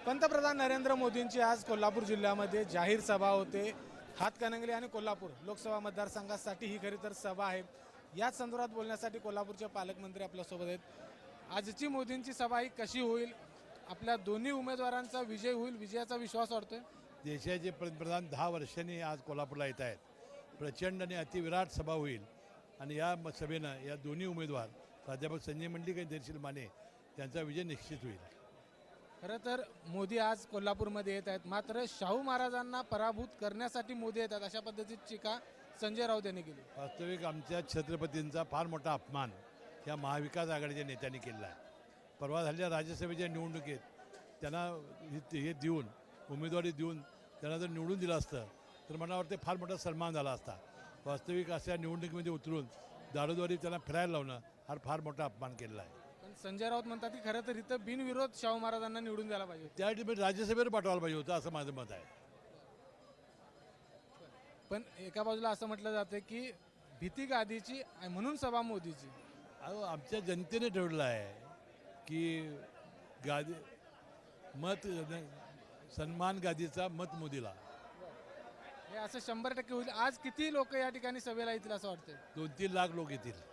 पंतप्रधान नरेंद्र मोदींची आज कोल्हापूर जिल्ह्यामध्ये जाहीर सभा होते। हातकणंगले आणि कोल्हापूर लोकसभा मतदारसंघासाठी ही खरी तर सभा आहे। याच संदर्भात बोलण्यासाठी कोल्हापूरचे पालकमंत्री आपल्यासोबत आहेत। आजची मोदींची सभा ही कशी होईल, आपल्या दोन्ही उमेदवारांचा विजय होईल, विजयाचा विश्वास वाटतोय। देशाचे पंतप्रधान 10 वर्षांनी आज कोल्हापूरला येत आहेत। प्रचंड आणि अतिविराट सभा होईल आणि या सभेनं या दोन्ही उमेदवार प्राध्यापक संजय मंडलिक आणि धैर्यशील माने यांचा विजय निश्चित होईल। खरं तर मोदी आज कोल्हापूरमध्ये येत आहेत, मात्र शाहू महाराजांना पराभूत करण्यासाठी मोदी येतात अशा पद्धतीची टीका संजय राऊत यांनी केली। वास्तविक आमच्या छत्रपतींचा फार मोठा अपमान या महाविकास आघाडीच्या नेत्यांनी केला आहे। परवा झालेल्या राज्यसभेच्या निवडणुकीत त्यांना हे देऊन उमेदवारी देऊन त्यांना जर निवडून दिलं असतं तर मला वाटतं फार मोठा सन्मान झाला असता। वास्तविक अशा निवडणुकीमध्ये उतरून दारोदारी त्यांना फिरायला लावणं हा फार मोठा अपमान केलेला आहे। पण संजय राऊत म्हणतात की खरं तर इथं बिनविरोध शाहू महाराजांना निवडून द्यायला पाहिजे, त्यासाठी राज्यसभेवर पाठवायला पाहिजे होतं असं माझं मत आहे। पण एका बाजूला असं म्हटलं जातं की भीती गादीची म्हणून सभा मोदीची। अहो आमच्या जनतेने ठरवलं आहे की गादी मत सन्मान गादीचा मत मोदीला। हे असं 100% होईल। आज किती लोक या ठिकाणी सभेला येतील असं वाटतंय? 2-3 लाख लोक येतील।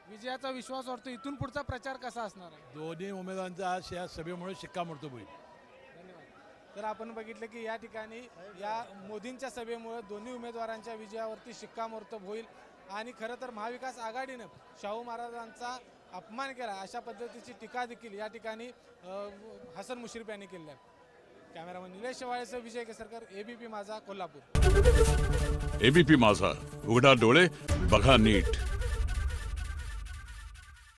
विजयाचा विश्वास वाटतो। इथून पुढचा प्रचार कसा असणार आहे? दोन्ही उमेदवारांचा आज या सभेमुळे शिक्कामोर्तब होईल। धन्यवाद। तर आपण बघितलं की या ठिकाणी या मोदींच्या सभेमुळे दोन्ही उमेदवारांच्या विजयावरती शिक्कामोर्तब होईल आणि खरं तर महाविकास आघाडीनं शाहू महाराजांचा अपमान केला अशा पद्धतीची टीका देखील या ठिकाणी हसन मुश्रीफ यांनी केली आहे। कॅमेरामन निलेश शेवाळेसह विजय केसरकर, एबीपी माझा, कोल्हापूर। एबीपी माझा, उघडा डोळे बघा नीट।